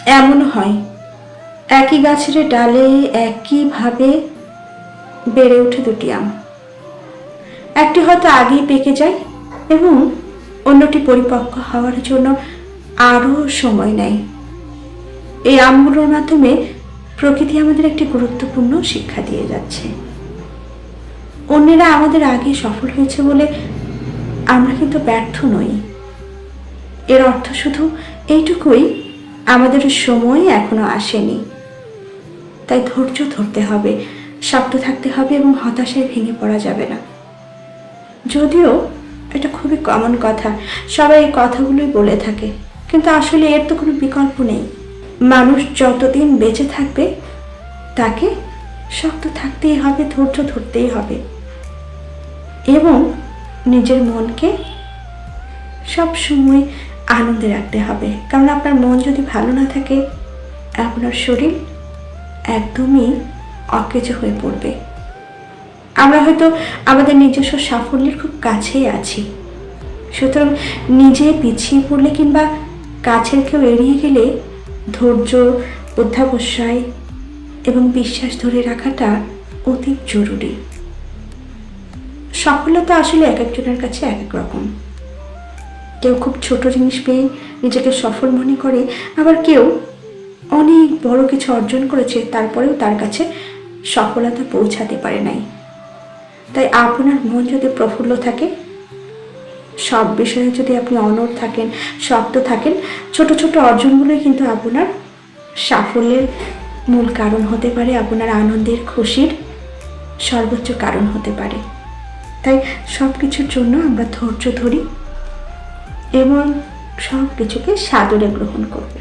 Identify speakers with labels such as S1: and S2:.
S1: এমন হয় একই গাছের ডালে একইভাবে বেড়ে ওঠে দুটি আম, একটি হয়তো আগেই পেকে যায় এবং অন্যটি পরিপক্ক হওয়ার জন্য আরো সময় নেয়। এই আমগুলোর মাধ্যমে প্রকৃতি আমাদের একটি গুরুত্বপূর্ণ শিক্ষা দিয়ে যাচ্ছে। অন্যেরা আমাদের আগে সফল হয়েছে বলে আমরা কিন্তু ব্যর্থ নই। এর অর্থ শুধু এইটুকুই, আমাদের সময় এখনো আসেনি। তাই ধৈর্য ধরতে হবে, শক্ত থাকতে হবে এবং হতাশায় ভেঙে পড়া যাবে না। যদিও এটা খুবই কমন কথা, সবাই এই কথাগুলোই বলে থাকে, কিন্তু আসলে এর তো কোনো বিকল্প নেই। মানুষ যতদিন বেঁচে থাকবে তাকে শক্ত থাকতেই হবে, ধৈর্য ধরতেই হবে এবং নিজের মনকে সব সময় আনন্দে রাখতে হবে। কারণ আপনার মন যদি ভালো না থাকে, আপনার শরীর একদমই অকেজো হয়ে পড়বে। আমরা হয়তো আমাদের নিজস্ব সাফল্যের খুব কাছেই আছি, সুতরাং নিজে পিছিয়ে পড়লে কিংবা কাছের কেউ এড়িয়ে গেলে ধৈর্য, অধ্যাবসায় এবং বিশ্বাস ধরে রাখাটা অতি জরুরি। সফলতা আসলে এক একজনের কাছে এক এক রকম। কেউ খুব ছোট জিনিস পেয়ে নিজেকে সফল মনে করে, আবার কেউ অনেক বড় কিছু অর্জন করেছে তারপরেও তার কাছে সফলতা পৌঁছাতে পারে নাই। তাই আপনার মন যদি প্রফুল্ল থাকে, সব বিষয়ে যদি আপনি অনড় থাকেন, শক্ত থাকেন, ছোট ছোট অর্জনগুলোই কিন্তু আপনার সাফল্যের মূল কারণ হতে পারে, আপনার আনন্দের, খুশির সর্বোচ্চ কারণ হতে পারে। তাই সব কিছুর জন্য আমরা ধৈর্য ধরি এবং সব কিছুকে সাদরে গ্রহণ করব।